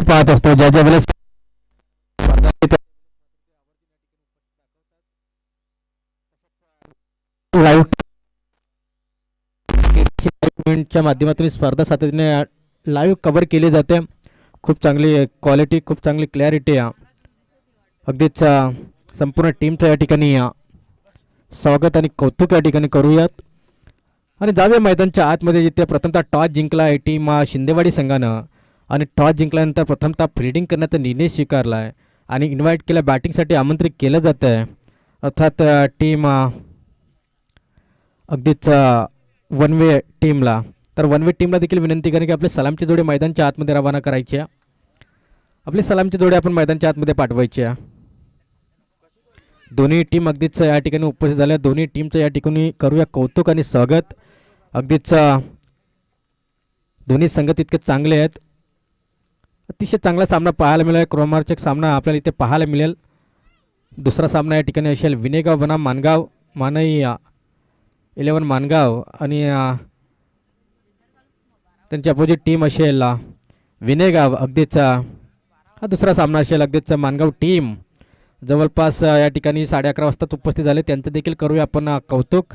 पाहत असतो ज्या ज्या वेळेस लाईव्ह च्या माध्यमातून स्पर्धा सातत्याने लाईव्ह कव्हर केली जाते. खूप चांगली क्वालिटी, खूप चांगली क्लॅरिटी आहे. अगदीच संपूर्ण टीमचं या ठिकाणी स्वागत आणि कौतुक या ठिकाणी करूयात आणि जाऊया मैदानच्या आतमध्ये. जिथे प्रथमतः टॉस जिंकला आहे टीम शिंदेवाडी संघानं आणि टॉस जिंकल्यानंतर प्रथमतः फिल्डिंग करण्याचा निर्णय स्वीकारला आहे आणि इन्व्हाइट केलं, बॅटिंगसाठी आमंत्रित केलं जातं आहे. अर्थात टीम अगदीच वन वे टीमला, तर वन वे टीमला देखील विनंती करेन की आपले सलामची जोडी मैदानच्या आतमध्ये रवाना करायची आहे. आपली सलामची जोडी आपण मैदानच्या आतमध्ये पाठवायची आहे. दोन्ही टीम अगदीच या ठिकाणी उपस्थित झाल्या. दोन्ही टीमचं या ठिकाणी करूया कौतुक आणि स्वागत. अगदीच दोन्ही संघ तितके चांगले आहेत. अतिशय चांगला सामना पाहायला मिळेल. क्रोमार्चक सामना आपल्याला इथे पाहायला मिळेल. दुसरा सामना या ठिकाणी असेल विनेगाव बनाम मानगाव, मानई 11 मानगाव आणि त्यांची अपोजिट टीम असेल विनेगाव. अगदीच हा दुसरा सामना असेल. अगदीच मानगाव टीम जवळपास या ठिकाणी 11:30 वाजता उपस्थित झाले. त्यांचं देखील करूया आपण कौतुक.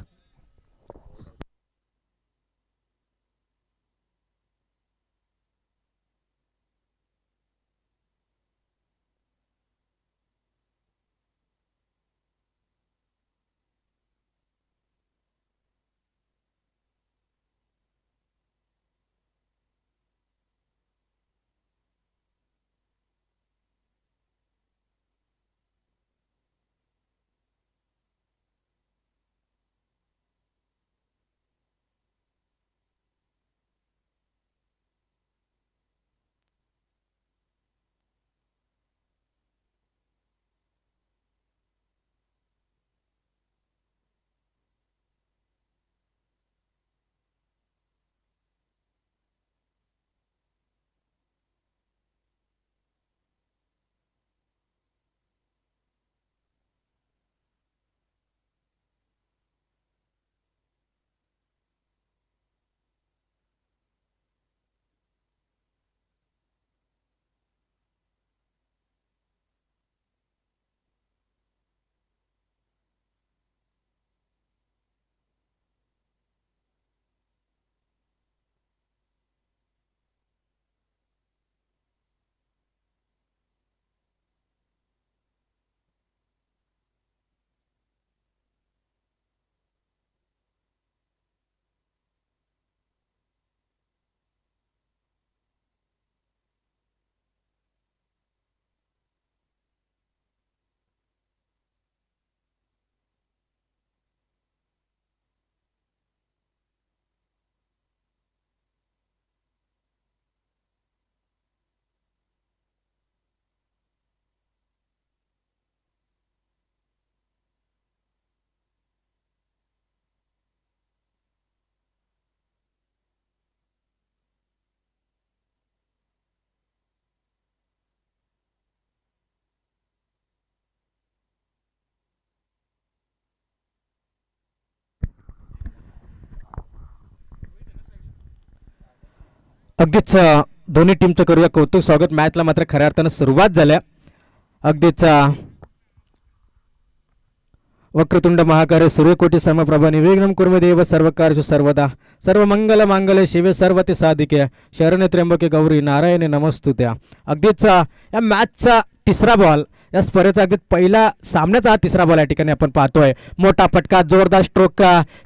अगदीच दोन्ही टीमचं करूया कौतुक स्वागत. मॅचला मात्र खऱ्या अर्थानं सुरुवात झाल्या. अगदीच वक्रतुंड महाकार्य सूर्यकोटी समप्रभा निर्विघ्नं कुर्मे देव सर्वकार्येषु सर्वदा सर्वमंगल मांगल्ये शिवे सर्वते साधिके शरण्ये त्र्यंबके गौरी नारायणे नमस्तुते. अगदीच या मॅचचा तिसरा बॉल, या स्पर्धेचा अगदी पहिला सामन्याचा हा तिसरा बॉल या ठिकाणी आपण पाहतोय. मोठा फटका, जोरदार स्ट्रोक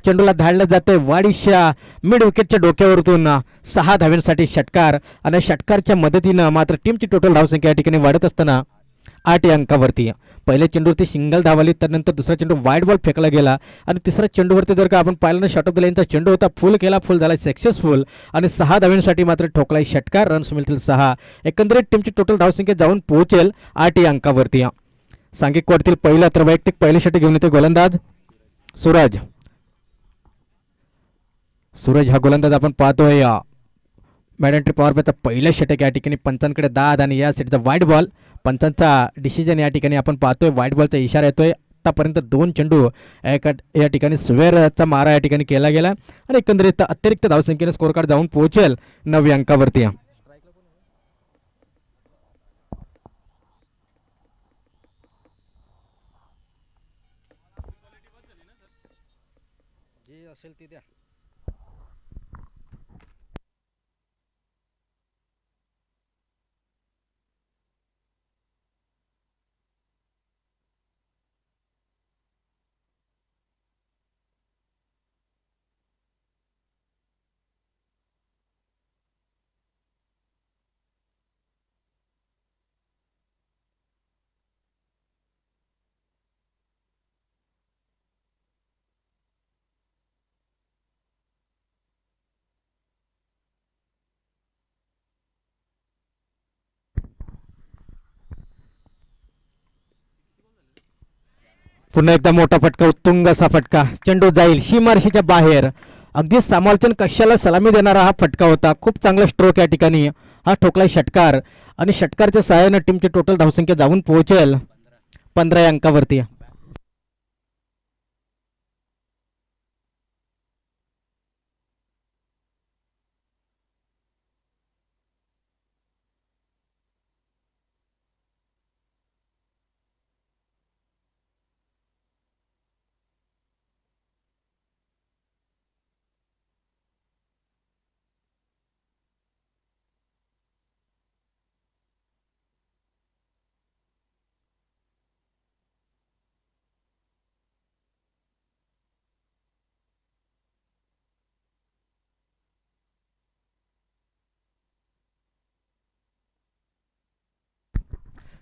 चेंडूला धाडलं जाते वाडीच्या मिड विकेटच्या डोक्यावरतून 6 धावांसाठी षटकार आणि षटकारच्या मदतीनं मात्र टीमची टोटल धावसंख्या या ठिकाणी वाढत असताना 8 अंकावरती. पहिल्या चेंडूवरती सिंगल धावाली, त्यानंतर दुसरा चेंडू वाईड बॉल फेकला गेला आणि तिसऱ्या चेंडूवरती जर का आपण पाहिलं ना, शॉर्ट ऑफ द लाईनचा चेंडू होता, फुल केला, फुल झाला सक्सेसफुल आणि 6 धावांसाठी मात्र ठोकलाय षटकार. रन्स मिळतील 6. एकंदरीत टीमची टोटल धावसंख्या जाऊन पोहोचेल 8 अंकावरती. सांघिक कोर्टतील पहिला तर वैयक्तिक पहिले षटक घेऊन येते गोलंदाज सूरज. सूरज हा गोलंदाज आपण पाहतोय. मॅडेंट्री पॉवर प्लेचा पहिला षटक या ठिकाणी पंचांकडे दाद आणि या सेटचा वाईट बॉल. पंचांचा डिसिजन या ठिकाणी आपण पाहतोय. वाईट बॉलचा इशारा येतोय. आतापर्यंत 2 चेंडू या ठिकाणी स्वेअरचा मारा या ठिकाणी केला गेला आणि एकंदरीत अतिरिक्त धावसंख्येने स्कोर कार्ड जाऊन पोहोचेल 9 अंकावरती. असेल ती द्या. पुन्हा एकदा मोठा फटका, उत्तुंग असा फटका, चेंडू जाईल सीमारेषेच्या बाहेर. अगदी समालोचन कशाला सलामी देणारा हा फटका होता. खूप चांगला स्ट्रोक या ठिकाणी हा ठोकलाय षटकार आणि षटकारच्या सहाय्याने टीमची टोटल धावसंख्या जाऊन पोहोचेल 15 या अंकावरती.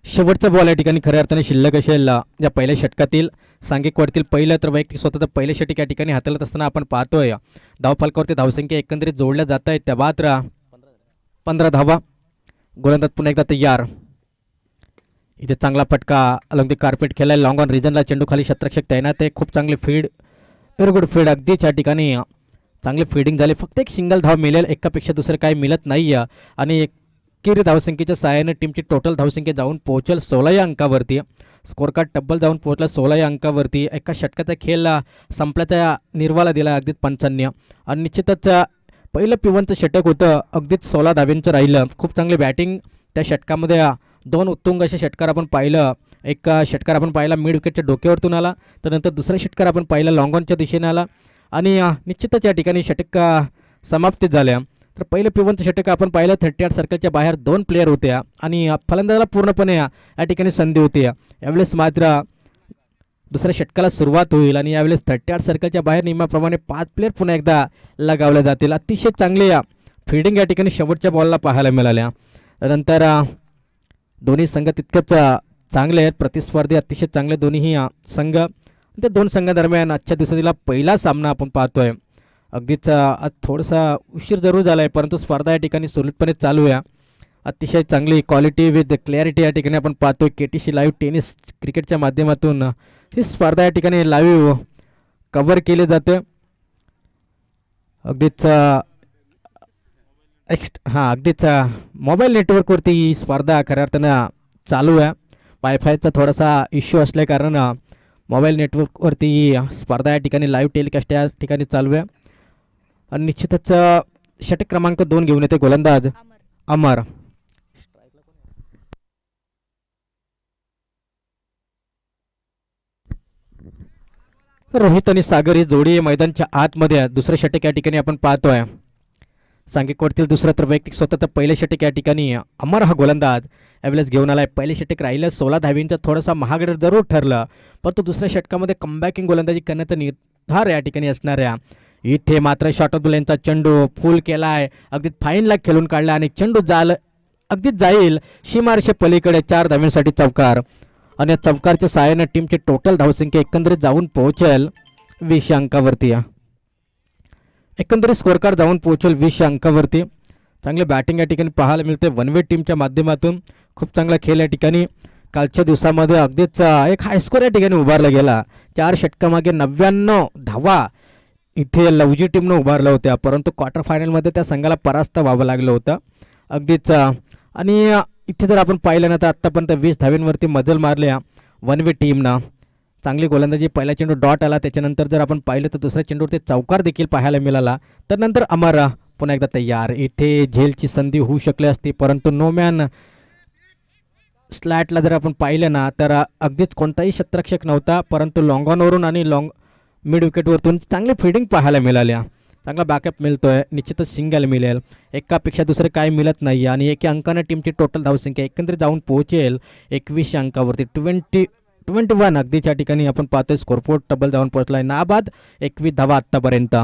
शेवटचा बॉल या ठिकाणी खऱ्या अर्थाने शिल्लक असेल या पहिल्या षटकातील. सांघिकवरतील पहिलं तर वैयक्तिक स्वतःचं पहिलं षटक या ठिकाणी हाताळत असताना आपण पाहतोय. धावफलकावरती धावसंख्या एकंदरीत जोडल्या जात आहेत. त्या मात्र 15 धावा. गोलंदाज पुन्हा एकदा तयार. इथे चांगला फटका अलॉंग द कार्पेट खेळलाय. लॉंग ऑन रिजनला चेंडू खाली शतरक्षक तैनात आहे. खूप चांगली फीड, व्हेरी गुड फीड. अगदीच या ठिकाणी चांगली फीडिंग झाली. फक्त एक सिंगल धाव मिळेल, एकापेक्षा दुसरं काही मिळत नाही. आणि किर धावसंख्येच्या सहाय्याने टीमची टोटल धावसंख्या जाऊन पोहोचेल 16 या अंकावरती. स्कोर कार्ड टब्बल जाऊन पोहोचला 16 या अंकावरती. एका षटकाचा खेळ संपल्याचा निर्वाला दिला अगदीच पंचांनी. आणि निश्चितच पहिलं पिवनचं षटक होतं, अगदीच 16 धाव्यांचं राहिलं. खूप चांगली बॅटिंग त्या षटकामध्ये. 2 उत्तुंग असे षटकार आपण पाहिलं. एक षटकार आपण पाहिला मिड विकेटच्या डोक्यावरतून आला, त्यानंतर दुसरा षटकार आपण पाहिला लॉंग ऑनच्या दिशेने आला आणि निश्चितच या ठिकाणी षटक समाप्ती झाल्या. तर पहिलं पिवनचं षटक आपण पाहिलं 38 सर्कलच्या बाहेर 2 प्लेयर होत्या आणि फलंदाजाला पूर्णपणे या ठिकाणी संधी होती. यावेळेस मात्र दुसऱ्या षटकाला सुरुवात होईल आणि यावेळेस 38 सर्कलच्या बाहेर नियमाप्रमाणे 5 प्लेयर पुन्हा एकदा लगावले जातील. अतिशय चांगले फिल्डिंग या ठिकाणी शेवटच्या बॉलला पाहायला मिळाल्या. त्यानंतर दोन्ही संघ तितकंच चांगले आहेत, प्रतिस्पर्धी अतिशय चांगले दोन्हीही संघ. त्या दोन संघादरम्यान आजच्या दिवसातील पहिला सामना आपण पाहतोय. अगदीच आज थोडासा उशीर जरूर झाला आहे, परंतु स्पर्धा या ठिकाणी सुरळीतपणे चालू आहे. अतिशय चांगली क्वालिटी विथ क्लॅरिटी या ठिकाणी आपण पाहतोय. KTC लाईव्ह टेनिस क्रिकेटच्या माध्यमातून ही स्पर्धा या ठिकाणी लाईव्ह कव्हर केली जाते. अगदीच अगदीच मोबाईल नेटवर्कवरती ही स्पर्धा खऱ्या अर्थानं चालू आहे. वायफायचा थोडासा इश्यू असल्या कारण मोबाईल नेटवर्कवरती ही स्पर्धा या ठिकाणी लाईव्ह टेलिकास्ट या ठिकाणी चालू आहे. आणि निश्चितच षटक क्रमांक 2 घेऊन येते गोलंदाज अमर. रोहित आणि सागर ही जोडी मैदानच्या आतमध्ये दुसरं षटक या ठिकाणी आपण पाहतोय. सांघिकवरतील दुसरं तर वैयक्तिक स्वतःचं पहिलं षटक या ठिकाणी अमर हा गोलंदाज यावेळेस घेऊन आलाय. पहिले षटक राहिलं 16 धावींचं, थोडासा महागड जरूर ठरलं, पण तो दुसऱ्या षटकामध्ये कमबॅकिंग गोलंदाजी करण्याचा निर्धार या ठिकाणी असणाऱ्या. इथे मात्र शॉर्ट ऑफ द लेनचा चेंडू फुल केलाय, अगदी फाईनला खेळून काढला आणि चेंडू अगदीच जाईल सीमारेषे पलीकडे. 4 धाव्यांसाठी चौकार आणि या चौकारच्या सहाय्याने टीमची टोटल धावसंख्या एकंदरीत जाऊन पोहोचेल 20 अंकावरती. एकंदरीत स्कोर कार्ड जाऊन पोहोचेल 20 अंकावरती. चांगली बॅटिंग या ठिकाणी पाहायला मिळते वन वे टीमच्या माध्यमातून. खूप चांगला खेळ या ठिकाणी कालच्या दिवसामध्ये अगदीच एक हायस्कोर या ठिकाणी उभारला गेला. 4 षटकामागे 99 धावा इथे लवजी टीमनं उभारल्या होत्या, परंतु क्वार्टर फायनलमध्ये त्या संघाला परास्त व्हावं लागलं होतं अगदीच. आणि इथे जर आपण पाहिलं ना तर आत्तापर्यंत 20 धाव्यांवरती मजल मारल्या वन वे टीमनं. चांगली गोलंदाजी. पहिला चेंडू डॉट आला, त्याच्यानंतर जर आपण पाहिलं तर दुसऱ्या चेंडूवर ते चौकार देखील पाहायला मिळाला. तर नंतर अमर पुन्हा एकदा तयार. इथे झेलची संधी होऊ शकली असती, परंतु नो मॅन स्लॅटला जर आपण पाहिलं ना तर अगदीच कोणताही शतरक्षक नव्हता, परंतु लॉंग ऑनवरून आणि मिड विकेटवरतून चांगली फिल्डिंग पाहायला मिळाल्या, चांगला बॅकअप मिळतोय, निश्चितच सिंगल मिळेल, एकापेक्षा दुसरं काय मिळत नाही आणि एका अंकानं टीमची टोटल धावसंख्या एकंदरीत जाऊन पोहोचेल 21 अंकावरती. 21 अगदीच्या ठिकाणी आपण पाहतोय स्कोरपोर्ट टबल जाऊन पोहोचला आहे. नाबाद 21 धावा आत्तापर्यंत.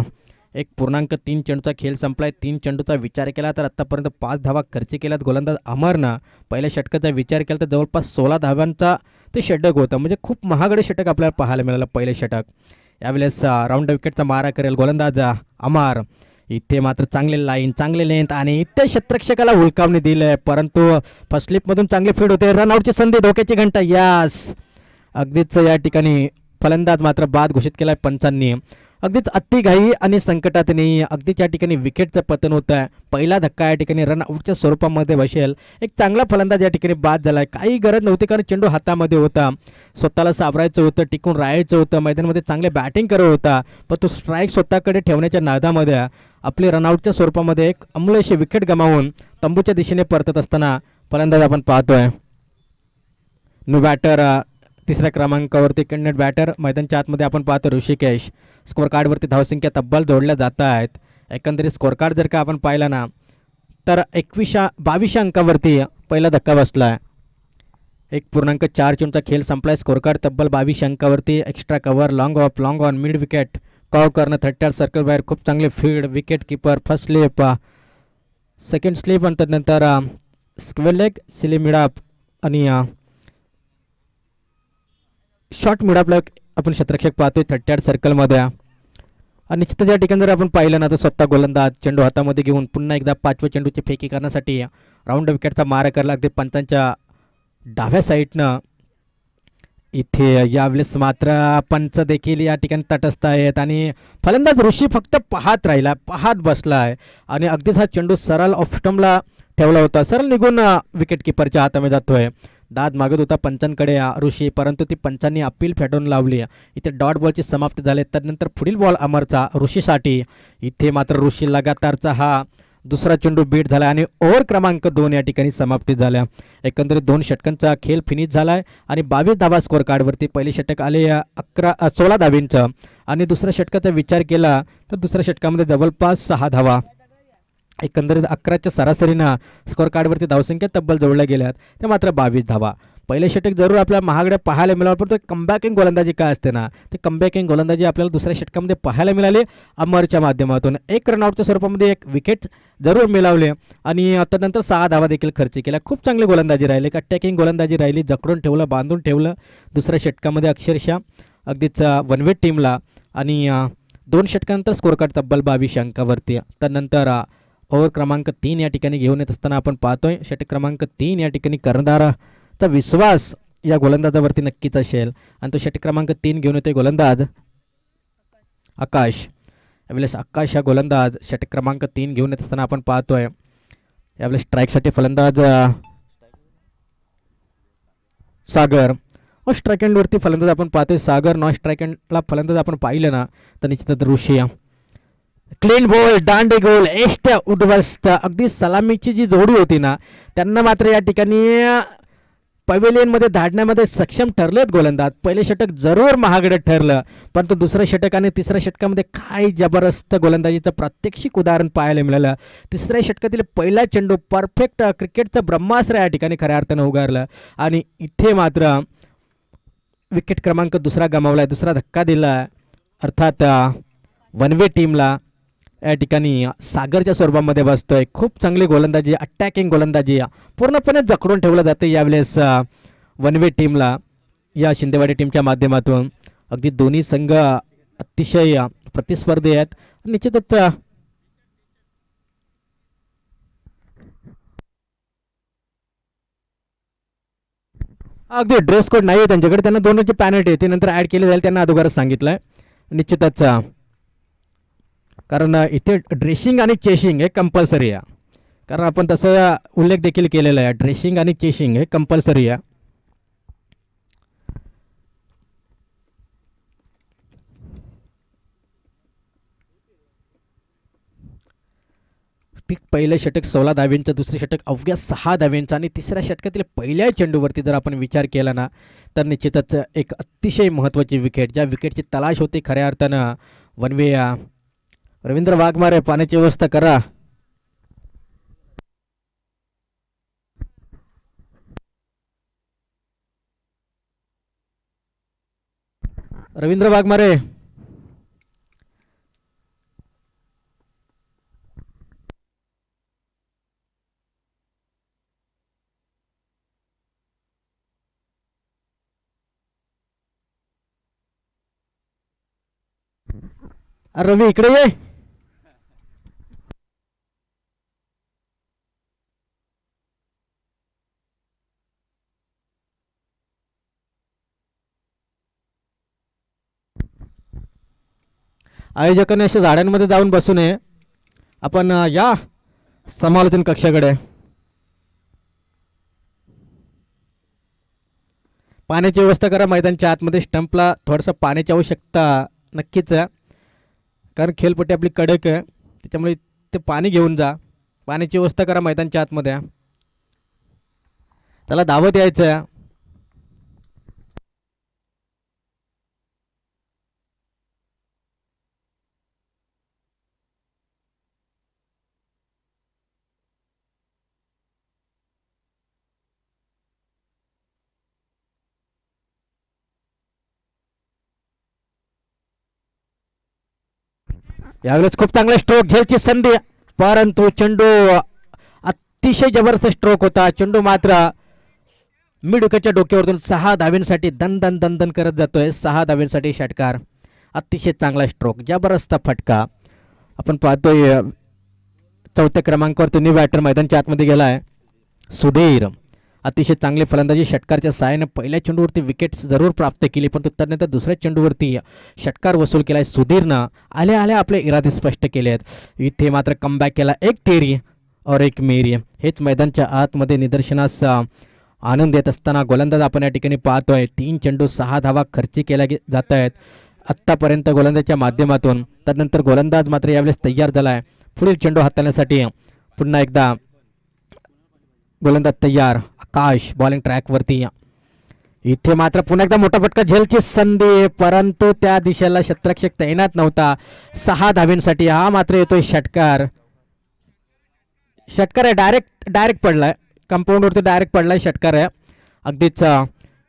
1.3 चेंडूचा खेळ संपलाय. 3 चेंडूचा विचार केला तर आत्तापर्यंत 5 धावा खर्च केल्यात गोलंदाज अमरनं. पहिल्या षटकाचा विचार केला तर जवळपास 16 धावांचा ते षटक होतं, म्हणजे खूप महागडे षटक आपल्याला पाहायला मिळालं पहिले षटक. यावेळेस राऊंड विकेटचा मारा करेल गोलंदाज अमर. इथे मात्र चांगले लाईन, चांगले लेंथ आणि इथे क्षेत्ररक्षकाला हुलकावणी दिले, परंतु फर्स्ट स्लिपमधून चांगली फीड होते. रनआउटची संधी, धोक्याची घंटा. यास अगदीच या ठिकाणी फलंदाज मात्र बाद घोषित केला आहे पंचांनी. अगदीच अतिघाई आणि संकटात नाही, अगदीच या ठिकाणी विकेटचं पतन होतं आहे. पहिला धक्का या ठिकाणी रनआउटच्या स्वरूपामध्ये बसेल. एक चांगला फलंदाज या ठिकाणी बाद झाला आहे. काही गरज नव्हती, कारण चेंडू हातामध्ये होता, स्वतःला सावरायचं होतं, टिकून राहायचं होतं, मैदानामध्ये चांगले बॅटिंग करत होता, पण तो स्ट्राईक स्वतःकडे ठेवण्याच्या नादामध्ये आपली रनआउटच्या स्वरूपामध्ये एक अमूल्यशी विकेट गमावून तंबूच्या दिशेने परतत असताना फलंदाज आपण पाहतोय. न्यू बॅटर तिसऱ्या क्रमांकावरती कन्नड बॅटर मैदानच्या आतमध्ये आपण पाहतो ऋषिकेश. स्कोअर कार्डवरती धावसंख्या तब्बल जोडल्या जात आहेत. एकंदरीत स्कोअर कार्ड जर का आपण पाहिला ना तर 22 अंकावरती पहिला धक्का बसला आहे. 1.4 चेंडूचा खेळ संपला आहे. स्कोअर कार्ड तब्बल 22 अंकावरती. Extra cover, long off, long on, mid wicket, कॉव करणं, 30 सर्कल बाहेर, खूप चांगले field, wicket keeper, first slip, second slip आणि त्यानंतर स्क्वेअर लेग, सिली मिडाप आणि शॉर्ट मिडापला आपण क्षेत्ररक्षक पाहतोय 30 सर्कलमध्ये. आणि निश्चितच या ठिकाणी जर आपण पाहिलं ना तर स्वतः गोलंदाज चेंडू हातामध्ये घेऊन पुन्हा एकदा 5व्या चेंडूची फेकी करण्यासाठी राऊंड विकेटचा मारा करायला अगदी पंचांच्या डाव्या साईडनं. इथे यावेळेस मात्र पंच देखील या ठिकाणी तटस्थ आहेत आणि फलंदाज ऋषी फक्त पाहत राहिला, पाहत बसला आहे आणि अगदीच हा चेंडू सरळ ऑफ स्टंपला ठेवला होता, सरळ निघून विकेट किपरच्या हातामध्ये जातोय. दाद मागत होता पंचांकडे ऋषी, परंतु ती पंचांनी अपील फेटाळून लावली. इथे डॉट बॉलची समाप्ती झाली. त्यानंतर पुढील बॉल अमरचा ऋषीसाठी. इथे मात्र ऋषी लगातारचा हा दुसरा चेंडू बीट झाला आणि ओव्हर क्रमांक 2 या ठिकाणी समाप्ती झाल्या. एकंदरीत 2 षटकांचा खेळ फिनिश झाला आहे आणि 22 धावा स्कोअर कार्डवरती. पहिले षटक आले 16 धावींचं आणि दुसऱ्या षटकाचा विचार केला तर दुसऱ्या षटकामध्ये जवळपास 6 धावा. एकंदरीत 11च्या सरासरीनं स्कोअर कार्डवरती धावसंख्या तब्बल जोडल्या गेल्यात, ते मात्र 22 धावा. पहिले षटक जरूर आपल्याला महागड्या पाहायला मिळालं, पण तो कमबॅकिंग गोलंदाजी काय असते ना, ते कमबॅकिंग गोलंदाजी आपल्याला दुसऱ्या षटकामध्ये पाहायला मिळाली अमरच्या माध्यमातून. 1 रनआउटच्या स्वरूपामध्ये 1 विकेट जरूर मिळवले आणि त्यानंतर 6 धावा देखील खर्च केल्या. खूप चांगली गोलंदाजी राहिली, एक अटॅकिंग गोलंदाजी राहिली, जकडून ठेवलं, बांधून ठेवलं दुसऱ्या षटकामध्ये अक्षरशः अगदीच वन वे टीमला. आणि 2 षटकानंतर स्कोअर कार्ड तब्बल 22 अंकावरती. त्यानंतर ओव्हर क्रमांक 3 या ठिकाणी घेऊन येत असताना आपण पाहतोय षटक क्रमांक 3 या ठिकाणी कर्णधाराचा विश्वास या गोलंदाजावरती नक्कीच असेल आणि तो षटक क्रमांक 3 घेऊन येतोय गोलंदाज आकाश. यावेळेस आकाश हा गोलंदाज षटक क्रमांक 3 घेऊन येत असताना आपण पाहतोय. यावेळेस स्ट्राईकसाठी फलंदाज सागर व स्ट्राईक एंडवरती फलंदाज आपण पाहतोय सागर. नॉन स्ट्राईक एंडला फलंदाज आपण पाहिलं ना तर निश्चितच ऋषी. क्लीन बॉल, दांडे गोल, एष्ट्या उद्ध्वस्त. अगदी सलामीची जी जोडी होती ना त्यांना मात्र या ठिकाणी पवेलियनमध्ये धाडण्यामध्ये सक्षम ठरलेत गोलंदाज. पहिले षटक जरूर महागडं ठरलं, परंतु दुसरं षटक आणि तिसऱ्या षटकामध्ये काय जबरदस्त गोलंदाजीचं प्रात्यक्षिक उदाहरण पाहायला मिळालं. तिसऱ्या षटकातील पहिला चेंडू परफेक्ट क्रिकेटचं ब्रह्मास्त्र या ठिकाणी खऱ्या अर्थानं उगारलं आणि इथे मात्र विकेट क्रमांक 2 गमावला, दुसरा धक्का दिला, अर्थात वन वे टीमला या ठिकाणी सागरच्या स्वरूपामध्ये बसतोय. खूप चांगली गोलंदाजी, अटॅकिंग गोलंदाजी पूर्णपणे जखडून ठेवलं जातं यावेळेस वन वे टीमला या शिंदेवाडी टीमच्या माध्यमातून. अगदी दोन्ही संघ अतिशय प्रतिस्पर्धी आहेत. निश्चितच अगदी ड्रेस कोड नाही आहे त्यांच्याकडे, त्यांना 2ची पॅनल्टी ते नंतर ॲड केली जाईल, त्यांना अगोदरच सांगितलं आहे. निश्चितच कारण इथे ड्रेसिंग आणि चेशिंग हे कंपल्सरी आहे, कारण आपण तसं उल्लेख देखील केलेला आहे. ड्रेसिंग आणि चेशिंग हे कंपल्सरी आहे. अगदी पहिलं षटक 16 धाव्यांचं, दुसरं षटक अवघ्या 6 धाव्यांचं आणि तिसऱ्या षटकातील पहिल्या चेंडूवरती जर आपण विचार केला ना तर निश्चितच एक अतिशय महत्त्वाची विकेट, ज्या विकेटची तलाश होती खऱ्या अर्थानं वनवे. रवींद्र वाघमारे पाण्याची व्यवस्था करा. रवींद्र वाघमारे, रवी इकडे ये. आयोजकांनी अशा झाडांमध्ये जाऊन बसू नये. आपण या समालोचन कक्षाकडे. पाण्याची व्यवस्था करा मैदानच्या आतमध्ये. स्टंपला थोडंसं पाण्याची आवश्यकता नक्कीच आहे, कारण खेळपट्टी आपली कडक आहे, त्याच्यामुळे ते पाणी घेऊन जा. पाण्याची व्यवस्था करा मैदानच्या आतमध्ये. त्याला धावत यायचं आहे. यावेळेस खूप चांगला स्ट्रोक, झेलची संधी, परंतु चेंडू अतिशय जबरदस्त स्ट्रोक होता. चेंडू मात्र मिडुक्याच्या डोक्यावरून 6 धाव्यांसाठी दन दन दन करत जातोय. 6 धाव्यांसाठी षटकार. अतिशय चांगला स्ट्रोक, जबरदस्त फटका. आपण पाहतोय चौथ्या क्रमांकावर तुम्ही बॅटर मैदानच्या आतमध्ये गेलाय सुधीर. अतिशय चांगली फलंदाजी, षटकारच्या सहाय्याने पहिल्या चेंडूवरती विकेट जरूर प्राप्त केली, पण त्यानंतर दुसऱ्या चेंडूवरती षटकार वसूल केलाय सुधीरनं. आल्या आल्या आपले इरादे स्पष्ट केले आहेत. इथे मात्र कमबॅक केला. एक तेरी और एक मेरी, हेच मैदानच्या आतमध्ये निदर्शनास आनंद येत असताना गोलंदाज आपण या ठिकाणी पाहतोय. 3 चेंडू 6 धावा खर्ची केल्या जात आहेत आत्तापर्यंत गोलंदाजच्या माध्यमातून. त्यानंतर गोलंदाज मात्र यावेळेस तयार झाला आहे पुढील चेंडू हाताळण्यासाठी. पुन्हा एकदा गोलंदाज तयार. आकाश बॉलिंग ट्रॅकवरती. इथे मात्र पुन्हा एकदा मोठा फटका, झेलची संधी, परंतु त्या दिशेला क्षेत्ररक्षक तैनात नव्हता. 6 धाव्यांसाठी हा मात्र येतोय षटकार. षटकार आहे, डायरेक्ट पडलाय कंपाऊंडवरती, डायरेक्ट पडलाय षटकार आहे. अगदीच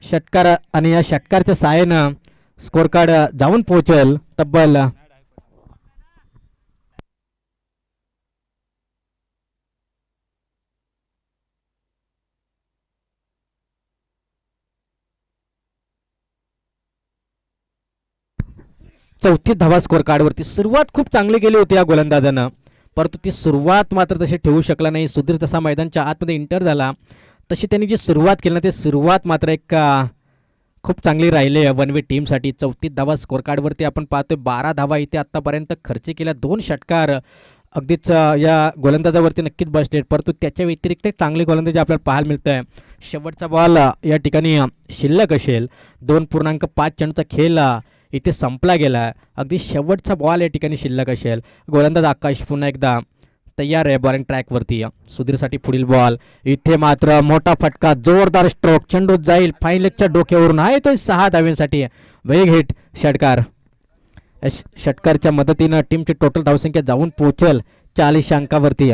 षटकार, आणि या षटकारच्या सहाय्यानं स्कोर कार्ड जाऊन पोहोचेल तब्बल 34 धावा स्कोर कार्डवरती. सुरुवात खूप चांगली केली होती या गोलंदाजानं, परंतु ती सुरुवात मात्र तशी ठेवू शकला नाही. सुधीर तसा मैदानच्या आतमध्ये इंटर झाला, तशी त्यांनी जी सुरुवात केली ना, ती सुरुवात मात्र एक खूप चांगली राहिली आहे वनवे टीमसाठी. 34 धावा स्कोर कार्डवरती आपण पाहतोय. 12 धावा इथे आत्तापर्यंत खर्च केल्या. 2 षटकार अगदीच या गोलंदाजावरती नक्कीच बसले, परंतु त्याच्या व्यतिरिक्त चांगली गोलंदाजी आपल्याला पाहायला मिळतं आहे. शेवटचा बॉल या ठिकाणी शिल्लक असेल. 2.5 चेंडूचा खेळ इथे संपला गेला. अगदी शेवटचा बॉल या ठिकाणी शिल्लक असेल. गोलंदाज आकाश पुन्हा एकदा तयार आहे बॉलिंग ट्रॅकवरती. सुधीरसाठी पुढील बॉल. इथे मात्र मोठा फटका, जोरदार स्ट्रोक, चेंडू जाईल फाईनलेगच्या डोक्यावरून. आहे तो 6 धाव्यांसाठी वेग हिट षटकार. षटकारच्या मदतीनं टीमची टोटल धावसंख्या जाऊन पोहोचेल 40 अंकावरती.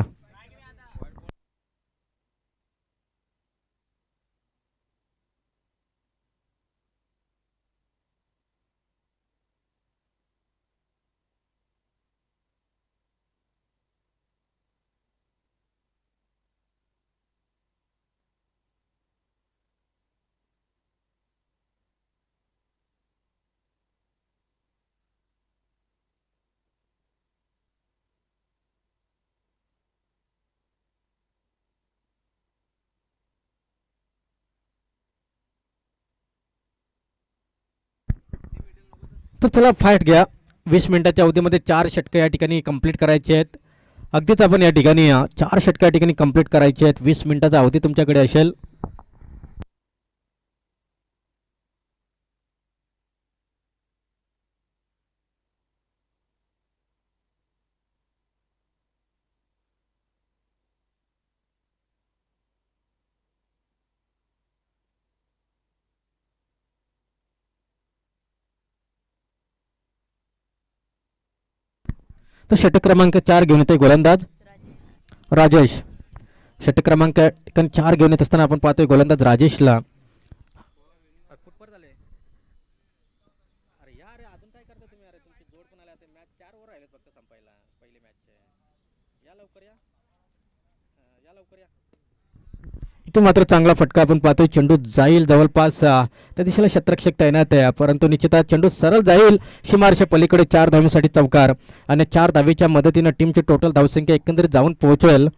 तर चला फाईट घ्या. 20 मिनिटाच्या अवधीमध्ये 4 षटकं या ठिकाणी कंप्लीट करायचे आहेत. अगदीच आपण या ठिकाणी 4 षटकं या ठिकाणी कंप्लीट करायचे आहेत. 20 मिनिटाचा अवधी तुमच्याकडे असेल. तर षटक क्रमांक 4 घेऊन येते गोलंदाज राजेश. षटक क्रमांक 4 घेऊन येत असताना आपण पाहतोय गोलंदाज राजेशला. इथे मात्र चांगला फटका आपण पाहतोय. चेंडू जाईल जवळपास त्या दिशेला क्षेत्ररक्षक तैनात आहे, परंतु निश्चितच चेंडू सरळ जाईल सीमारेषे पलीकडे. 4 धावेसाठी चौकार आणि 4 धावेच्या मदतीनं टीमची टोटल धावसंख्या एकंदरीत जाऊन पोहोचेल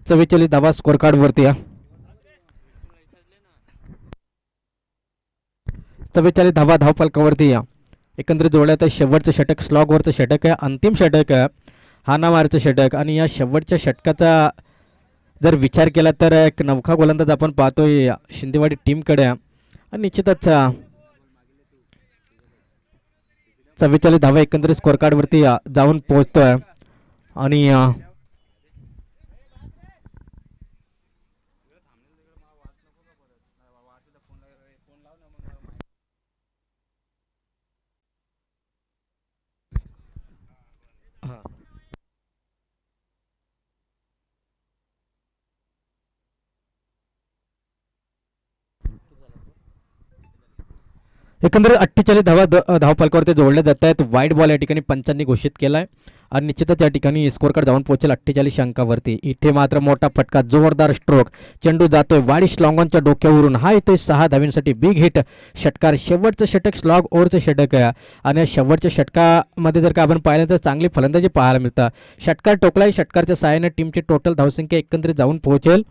44 धावा स्कोर कार्ड वरती. 44 धावा धावफलकावरती एकंदरीत जोडल्या. तर शेवटचं षटक स्लॉगवरचं षटक आहे, अंतिम षटक आहे, हाणामारीचं षटक. आणि या शेवटच्या षटकाचा जर विचार केला तर एक नवखा गोलंदाज आपण पाहतोय शिंदेवाडी टीमकडे. आणि निश्चितच 44 धावा एकंदरीत स्कोर कार्डवरती जाऊन पोहोचतोय. आणि एकंदरीत 48 धावा धावफलकावरती जोडल्या जात आहेत. वाईट बॉल या ठिकाणी पंचांनी घोषित केला आहे आणि निश्चितच या ठिकाणी स्कोर कार्ड जाऊन पोहोचेल 48 अंकावरती. इथे मात्र मोठा फटका, जोरदार स्ट्रोक, चेंडू जातोय वाडिश लॉंगॉनच्या डोक्यावरून. हा इथे 6 धावींसाठी बिग हिट षटकार. शेवटचं षटक स्लॉग ओव्हरचं षटक आहे आणि या शेवटच्या षटकामध्ये जर का आपण पाहिलं तर चांगली फलंदाजी पाहायला मिळतं. षटकार टोकलाय, षटकारच्या सहाय्याने टीमची टोटल धावसंख्या एकंदरीत जाऊन पोहोचेल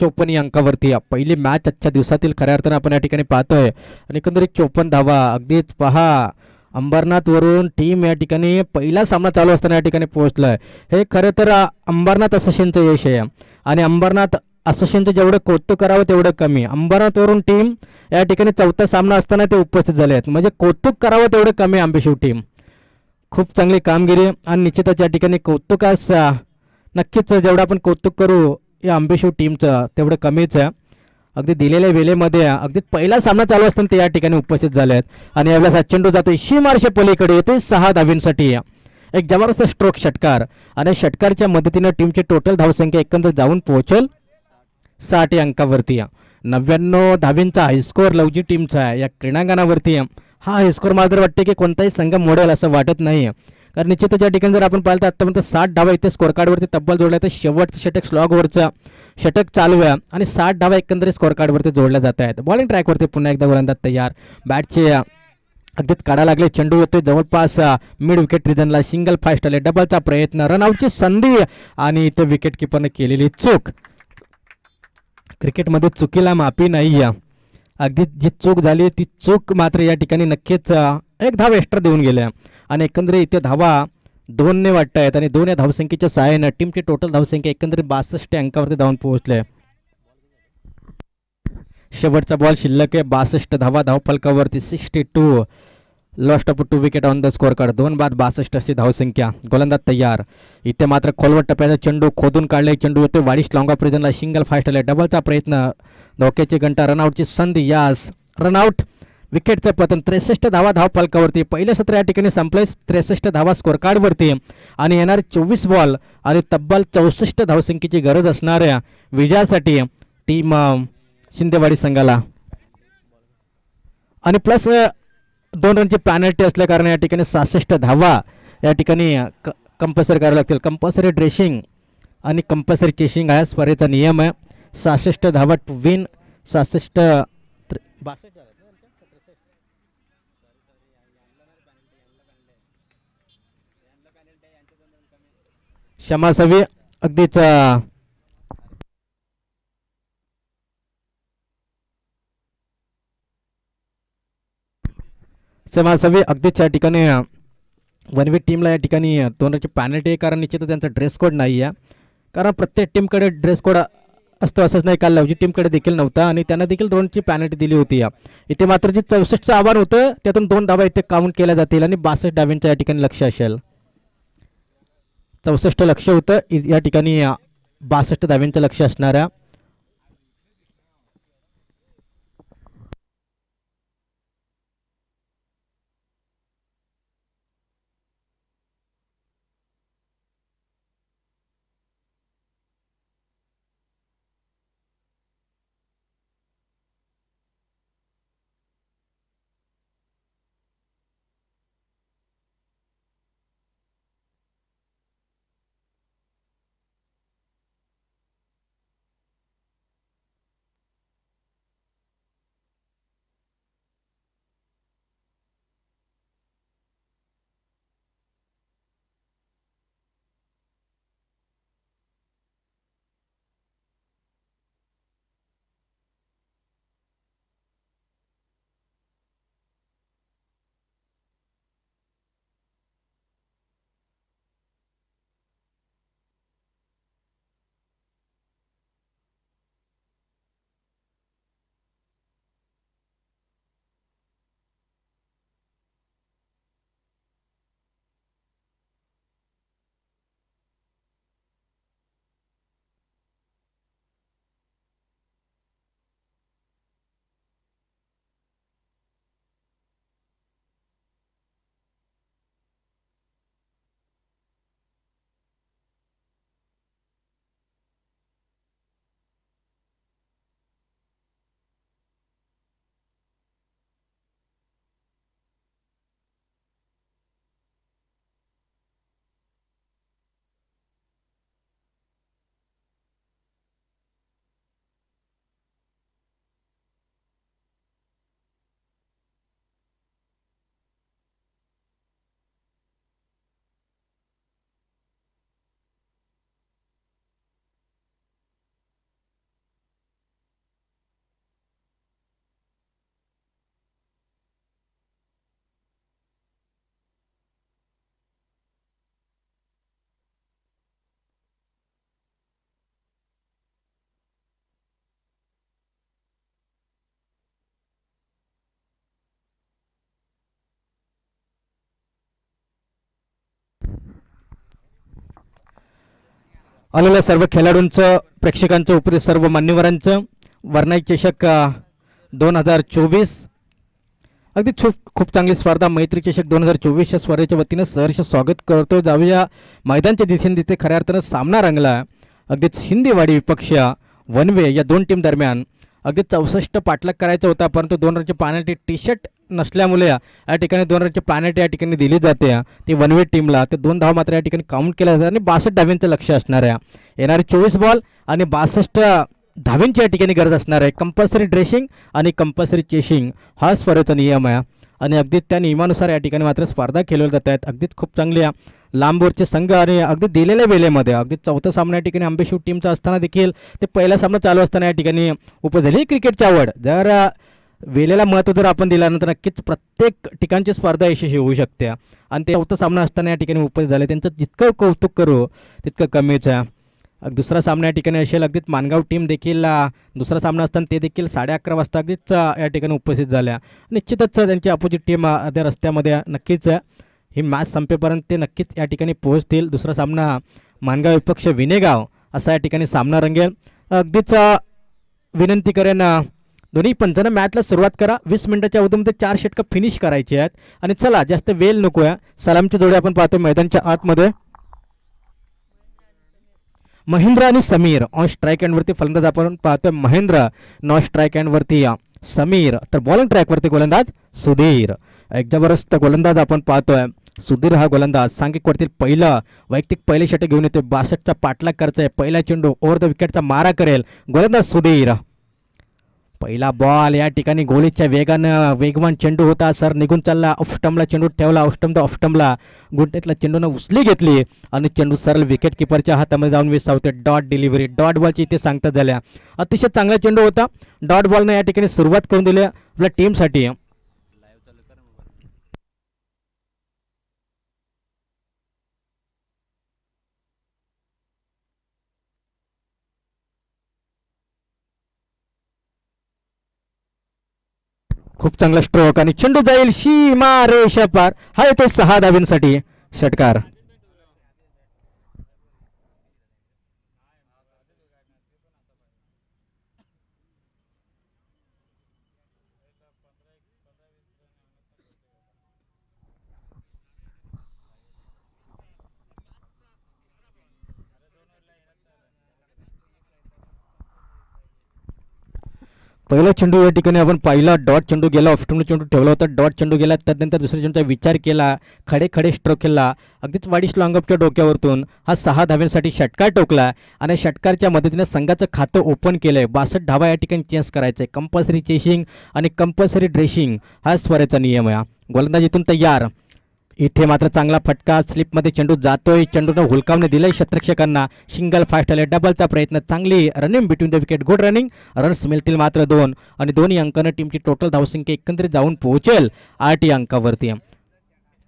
54 अंकावरती. पहिली मॅच आजच्या दिवसातील खऱ्या अर्थानं आपण या ठिकाणी पाहतोय आणि एकंदरीत 54 धावा. अगदीच पहा, अंबरनाथवरून टीम या ठिकाणी पहिला सामना चालू असताना या ठिकाणी पोहोचलाय. हे खरं तर अंबरनाथ असोसिएशनचं यश आहे आणि अंबरनाथ असोसिएशनचं जेवढं कौतुक करावं तेवढं कमी. अंबरनाथवरून टीम या ठिकाणी चौथा सामना असताना ते उपस्थित झाले आहेत, म्हणजे कौतुक करावं तेवढं कमी. आंबेशिव टीम खूप चांगली कामगिरी आणि निश्चितच या ठिकाणी कौतुकास नक्कीच जेवढं आपण कौतुक करू या आंबेशिव टीमचं तेवढं कमीच आहे. अगदी दिलेल्या वेळेमध्ये अगदी पहिला सामना चालू असताना ते या ठिकाणी उपस्थित झाले आहेत आणि यावेळेस हा चेंडू जातोय सीमारेषे पलीकडे, येतोय 6 धावींसाठी. एक जबरदस्त स्ट्रोक षटकार आणि षटकारच्या मदतीनं टीमची टोटल धावसंख्या एकंदरीत जाऊन पोहोचेल 60 अंकावरती. 99 धावींचा हायस्कोर लवजी टीमचा आहे या क्रीडांगणावरती. हा हायस्कोर मला तर वाटते की कोणताही संघ मोडेल असं वाटत नाही, कारण निश्चितच या ठिकाणी जर आपण पाहिलं तर आत्तापर्यंत 60 धावा इथे स्कोर कार्डवरती तब्बल जोडल्या. तर शेवटचं षटक स्लॉगवरचं षटक चालू आहे आणि 60 धावा एकंदरीत स्कोर कार्डवरती जोडल्या जात आहेत. बॉलिंग ट्रॅकवरती पुन्हा एकदा गोलंदाज तयार. बॅटचे अगदीच काढा लागले, चेंडू येतोय जवळपास मिड विकेट रिजनला. सिंगल फास्ट आले, डबलचा प्रयत्न, रनआउटची संधी आणि इथे विकेट किपरने केलेली चूक. क्रिकेटमध्ये चुकीला माफी नाही. अगदी जी चूक झाली ती चूक मात्र या ठिकाणी नक्कीच एक धाव एक्स्ट्रा देऊन गेल्या आणि एकंदरीत इथे धावा 2ने वाटत आहेत आणि 2 या धावसंख्येच्या सहाय्याने टीमची टोटल धावसंख्या एकंदरीत 62 अंकावरती जाऊन पोहोचले. शेवटचा बॉल शिल्लक आहे. 62 धावा धावफलकावरती. 62 lost of 2 wicket on the score card. 2 बाद 62 अशी धावसंख्या. गोलंदाज तयार. इथे मात्र खोलवट टप्प्याचा चेंडू खोदून काढले, चेंडू येतो वाडिश लॉंगा प्रिजनला. सिंगल फास्ट आले, डबलचा प्रयत्न, धोक्याची घंटा, रनआउटची संधी, यास रनआउट, विकेटचं पतन. 63 धावा धावफलकावरती. पहिलं सत्र या ठिकाणी संपले 63 धावा स्कोर कार्डवरती आणि येणारे 24 बॉल आणि तब्बल 64 धावसंख्येची गरज असणाऱ्या विजयासाठी टीम शिंदेवाडी संघाला आणि प्लस 2 रनची पॅनल्टी असल्या कारण या ठिकाणी 66 धावा या ठिकाणी कंपल्सरी करायला लागतील. कंपल्सरी ड्रेसिंग आणि कंपल्सरी चेसिंग हा स्पर्धेचा नियम आहे. 66 धावा टू विन. 66 क्षमासवी अगदीच अगदीच या ठिकाणी वनवे टीमला या ठिकाणी 2 रनची पॅनल्टी आहे, कारण निश्चित त्यांचा ड्रेस कोड नाही आहे. कारण प्रत्येक टीमकडे ड्रेस कोड असतो असंच नाही, काल लवजी टीमकडे देखील नव्हता आणि त्यांना देखील 2 रनची पॅनल्टी दिली होती. इथे मात्र जे 64चं आव्हान होतं त्यातून 2 धावा इथे काउंट केल्या जातील आणि 62 धावांचं या ठिकाणी लक्ष असेल. 64 लक्ष होतं या ठिकाणी 62 धावांचं लक्ष असणाऱ्या आलेल्या सर्व खेळाडूंचं, प्रेक्षकांचं, उपरी सर्व मान्यवरांचं वर्णाई चषक 2024 अगदी खूप चांगली स्पर्धा मैत्री चषक 2024च्या स्पर्धेच्या वतीनं सहर्ष स्वागत करतो. जाऊया मैदानच्या दिशेने, तिथे खऱ्या अर्थानं सामना रंगला. अगदीच हिंदीवाडी विपक्ष वनवे या दोन टीम दरम्यान अगदी 64 पाठलाग करायचा होता, परंतु 2 रनची पेनल्टी टी शर्ट नसल्यामुळे या ठिकाणी 2 रनची पेनल्टी या ठिकाणी दिली जाते ती वनवे टीमला. ते 2 धावा मात्र या ठिकाणी काउंट केल्या जातात आणि 62 धाव्यांचं लक्ष असणार आहे. येणारे 24 बॉल आणि 62 धाव्यांची या ठिकाणी गरज असणार आहे. कंपल्सरी ड्रेसिंग आणि कंपल्सरी चेसिंग हा स्पर्धेचा नियम आहे आणि अगदी त्या नियमानुसार या ठिकाणी मात्र स्पर्धा खेळवल्या जात आहेत. अगदीच खूप चांगल्या लांबवरचे संघ आणि अगदी दिलेल्या वेळेमध्ये अगदी चौथा सामना या ठिकाणी आंबेशिव टीमचा असताना देखील ते पहिला सामना चालू असताना या ठिकाणी उपजली. क्रिकेटची आवड जर वेळेला महत्त्व जर आपण दिल्यानंतर नक्कीच प्रत्येक ठिकाणची स्पर्धा यशस्वी होऊ शकते आणि ते चौथा सामना असताना या ठिकाणी उपस्थित झाले. त्यांचं जितकं कौतुक करू तितकं कमीच आहे. दुसरा सामना या ठिकाणी असेल. अगदीच मानगाव टीम देखील दुसरा सामना असताना ते देखील 11:30 वाजता अगदीच या ठिकाणी उपस्थित झाल्या. निश्चितच त्यांची अपोजिट टीम त्या रस्त्यामध्ये नक्कीच ही मॅच संपेपर्यंत ते नक्कीच या ठिकाणी पोहोचतील. दुसरा सामना मानगाव विपक्ष विनेगाव असा या ठिकाणी सामना रंगेल. अगदीच विनंती करेन दोन्ही पंचांना मॅचला सुरुवात करा. 20 मिनिटाच्या अवधीमध्ये 4 षटकं फिनिश करायची आहेत आणि चला जास्त वेळ नको आहे. सलामची जोडी आपण पाहतो मैदानच्या आतमध्ये. महेंद्र आणि समीर ऑन स्ट्राईक हँडवरती फलंदाज आपण पाहतोय. महेंद्र नॉन स्ट्राईक हँडवरती समीर, तर बॉलिंग ट्रॅकवरती गोलंदाज सुधीर. एक जबरदस्त गोलंदाज आपण पाहतोय. सुधीर हा गोलंदाज सांघिकवरती पहिलं वैयक्तिक पहिले षटक घेऊन येतो. 62चा पाठलाग करतोय. पहिला चेंडू ओव्हर द विकेटचा मारा करेल गोलंदाज सुधीर. पहिला बॉल या ठिकाणी गोलीच्या वेगानं वेगवान चेंडू होता. सर निघून चालला. ऑफस्टंपला चेंडू ठेवला. ऑफस्टंपला गुंटेतला चेंडूनं उचली घेतली आणि चेंडू सरळ विकेट किपरच्या हातामध्ये जाऊन विसावते. डॉट डिलिव्हरी, डॉट बॉलची इथे सांगता झाल्या. अतिशय चांगला चेंडू होता. डॉट बॉलनं या ठिकाणी सुरुवात करून दिली आपल्या टीमसाठी. खूप चांगला स्ट्रोक आणि चेंडू जाईल सीमा रेषा पार. हा येतो 6 धाव्यांसाठी षटकार. पहिला चेंडू या ठिकाणी आपण पाहिला. डॉट चेंडू गेला. ऑफस्टंपला चेंडू ठेवला होता. डॉट चेंडू गेला. त्यानंतर दुसऱ्या चेंडूचा विचार केला. खडे खडे स्ट्रोक केला. अगदीच वाडीश लॉंगअपच्या डोक्यावरतून हा 6 धाव्यांसाठी षटकार टोकला आणि षटकारच्या मदतीने संघाचं खातं ओपन केलंय. 62 धावा या ठिकाणी चेस करायचंय. कंपल्सरी चेसिंग आणि कंपल्सरी ड्रेसिंग हा स्पर्धेचा नियम आहे. गोलंदाज इथून तयार. इथे मात्र चांगला फटका. स्लिपमध्ये चेंडू जातोय. चेंडूनं हुलकावणे दिलंय क्षेत्ररक्षकांना. सिंगल फास्ट आले. डबलचा प्रयत्न. चांगली running between the wicket. Good running. Runs मिळतील मात्र 2 आणि दोन्ही अंकानं टीमची टोटल धावसंख्या एकंदरीत जाऊन पोहोचेल 8 अंकावरती.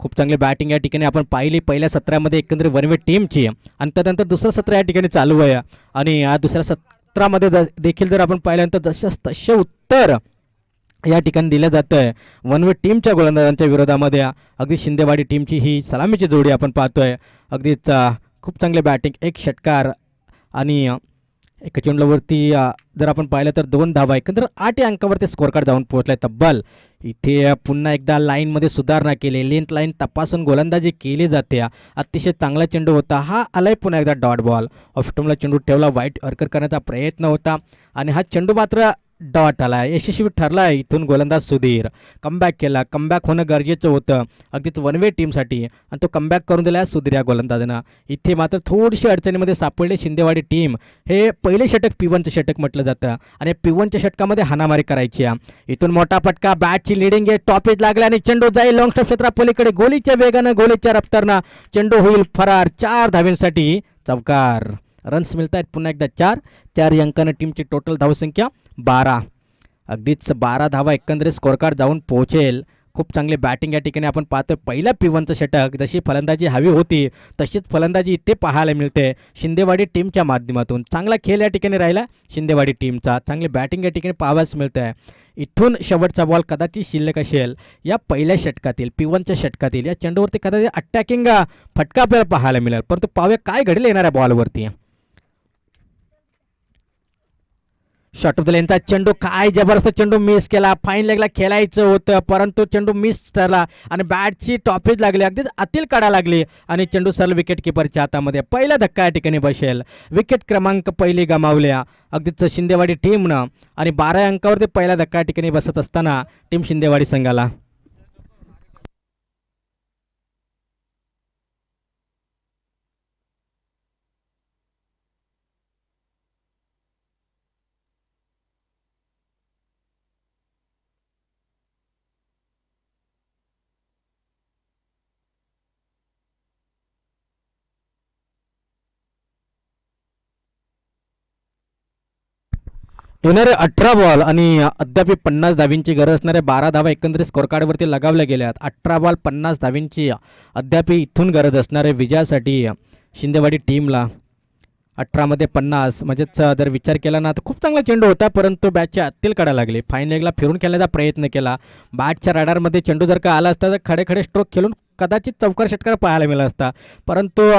खूप चांगली बॅटिंग या ठिकाणी आपण पाहिली पहिल्या सत्रामध्ये एकंदरीत वनवे टीमची आणि त्यानंतर दुसरं सत्र या ठिकाणी चालू आहे आणि या दुसऱ्या सत्रामध्ये देखील जर आपण पाहिल्यानंतर जसं तसे उत्तर या ठिकाणी दिलं जातं आहे वनवे टीमच्या गोलंदाजांच्या विरोधामध्ये. अगदी शिंदेवाडी टीमची ही सलामीची जोडी आपण पाहतोय. अगदीच खूप चांगले बॅटिंग. 1 षटकार आणि एका चेंडूवरती जर आपण पाहिलं तर 2 धावा. एकंदर 8 अंकावरती स्कोर कार्ड जाऊन पोहोचलाय तब्बल. इथे पुन्हा एकदा लाईनमध्ये सुधारणा केली. लेंथ लाईन तपासून गोलंदाजी केली जाते. अतिशय चांगला चेंडू होता. हा आलाय पुन्हा एकदा डॉट बॉल. ऑफस्टंपला चेंडू ठेवला. वाईट अर्कर करण्याचा प्रयत्न होता आणि हा चेंडू मात्र डॉट आला. यशस्वी ठरला आहे. इथून गोलंदाज सुधीर कमबॅक केला. कमबॅक होणं गरजेचं होतं अगदीच वनवे टीमसाठी आणि तो कमबॅक करून दिला सुधीर या गोलंदाजानं. इथे मात्र थोडीशी अडचणीमध्ये सापडले शिंदेवाडी टीम. हे पहिले षटक P1चं षटक म्हटलं जातं आणि P1च्या षटकामध्ये हाणामारी करायची आहे. इथून मोठा फटका. बॅटची लिडिंग आहे. टॉपेज लागला आणि चेंडू जाईल लॉंग स्टॉप क्षेत्रापलीकडे. गोलीच्या वेगानं गोलीच्या रफ्तारनं चेंडू होईल फरार. 4 धाव्यांसाठी चौकार. रन्स मिळत आहेत पुन्हा एकदा 4 अंकानं टीमची टोटल धावसंख्या 12. अगदीच 12 धावा एकंदरीत स्कोर कार्ड जाऊन पोहोचेल. खूप चांगली बॅटिंग या ठिकाणी आपण पाहतो. पहिला P1चं षटक. जशी फलंदाजी हवी होती तशीच फलंदाजी इथे पाहायला मिळते शिंदेवाडी टीमच्या माध्यमातून. चांगला खेळ या ठिकाणी राहिला शिंदेवाडी टीमचा. चांगली बॅटिंग या ठिकाणी पाहावयास मिळते आहे. इथून शेवटचा बॉल कदाचित शिल्लक असेल या पहिल्या षटकातील P1च्या षटकातील. या चेंडूवरती कदाचित अटॅकिंग फटका आपल्याला पाहायला मिळेल. परंतु पाहूया काय घडेल येणाऱ्या बॉलवरती. शॉट ऑफ द लेनचा चेंडू, काय जबरदस्त चेंडू मिस केला. फाईन लेगला खेळायचं होतं परंतु चेंडू मिस ठरला आणि बॅटची टॉपेज लागली, अगदीच आतील काढा लागली आणि चेंडू सरळ विकेट किपरच्या हातामध्ये. पहिला धक्का या ठिकाणी बसेल. विकेट क्रमांक पहिली गमावल्या अगदीच शिंदेवाडी टीमनं आणि 12 अंकावरती पहिला धक्का या ठिकाणी बसत असताना टीम शिंदेवाडी संघाला. येणारे 18 बॉल आणि अद्याप 50 धावींची गरज असणाऱ्या 12 धावा एकंदरीत स्कोर कार्डवरती लगावल्या गेल्यात. 18 बॉल 50 धावींची अद्याप इथून गरज असणाऱ्या विजयासाठी शिंदेवाडी टीमला. 18मध्ये 50 म्हणजेच जर विचार केला ना तर खूप चांगला चेंडू होता परंतु बॅटच्या आतील काढा लागली. फाईन लेगला फिरून खेळण्याचा प्रयत्न केला. बॅटच्या रडारमध्ये चेंडू जर का आला असता तर खडे खडे स्ट्रोक खेळून कदाचित चौकार षटकार पाहायला मिळाला असता परंतु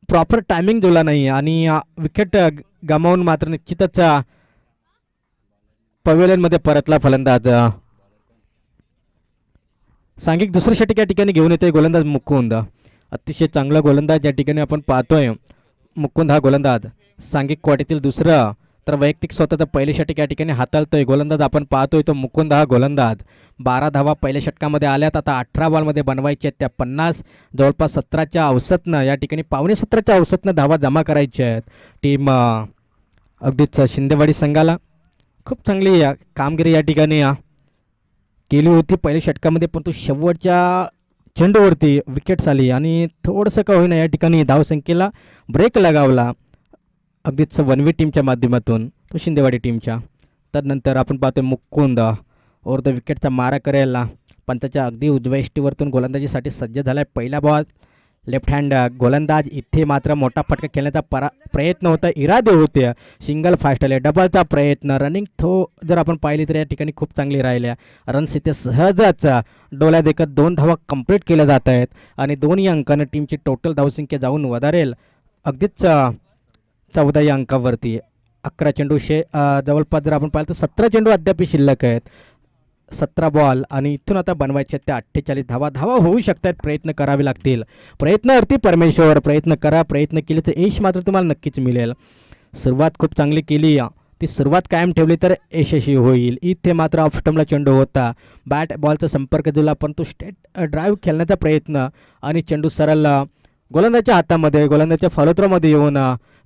प्रॉपर टायमिंग दिला नाही आणि विकेट गमावून मात्र निश्चितच पवेलियनमध्ये परतला फलंदाज. सांघिक दुसरं षटक या ठिकाणी घेऊन येते गोलंदाज मुकुंद. अतिशय चांगला गोलंदाज या ठिकाणी आपण पाहतोय. मुकुंद हा गोलंदाज सांघिक क्वाटीतील दुसरं तर वैयक्तिक स्वतःचं पहिले षटक या ठिकाणी हाताळतोय गोलंदाज आपण पाहतोय तो मुकुंद हा गोलंदाज. 12 धावा पहिल्या षटकामध्ये आल्यात. आता 18 बॉलमध्ये बनवायचे आहेत त्या 50, जवळपास 17च्या औसतनं या ठिकाणी पावणे 17च्या औसतनं धावा जमा करायच्या आहेत टीम अगदीच शिंदेवाडी संघाला. खूप चांगली कामगिरी या ठिकाणी केली होती पहिल्या षटकामध्ये परंतु शेवटच्या चेंडूवरती विकेट्स आली आणि थोडंसं का होईना या ठिकाणी धावसंख्येला ब्रेक लगावला अगदीच वनवे टीमच्या माध्यमातून तो शिंदेवाडी टीमच्या. त्यानंतर आपण पाहतोय मुकुंद ओव्हर द विकेटचा मारा करायला पंचाच्या अगदी उजव्या इष्टीवरतून गोलंदाजीसाठी सज्ज झाला आहे. पहिला बॉल लेफ्ट हँड गोलंदाज. इथे मात्र मोठा फटका खेळण्याचा प्रयत्न होता, इरादे होते. सिंगल फास्ट आले, डबलचा प्रयत्न. रनिंग जर आपण पाहिली तर या ठिकाणी खूप चांगली राहिल्या. रन्स इथे सहजच डोल्या देखत 2 धावा कंप्लीट केल्या जात आहेत आणि 2 अंकानं टीमची टोटल धावसंख्या जाऊन वधारेल अगदीच 14 अंकावरती. 11 चेंडू जवळपास जर आपण पाहिलं तर 17 चेंडू अद्याप शिल्लक आहेत. 17 बॉल आणि इथून आता बनवायचे त्या 48 धावा. धावा होऊ शकतात, प्रयत्न करावे लागतील. प्रयत्नार्थी परमेश्वर. प्रयत्न करा, प्रयत्न केले तर यश मात्र तुम्हाला नक्कीच मिळेल. सुरुवात खूप चांगली केली, ती सुरुवात कायम ठेवली तर यशस्वी होईल. इथे मात्र ऑफस्टमला चेंडू होता, बॅट बॉलचा संपर्क दिला परंतु स्ट्रेट ड्राईव्ह खेळण्याचा प्रयत्न आणि चेंडू सरळ गोलंदाजच्या हातामध्ये गोलंदाजच्या फॉलोथ्रोमध्ये येऊन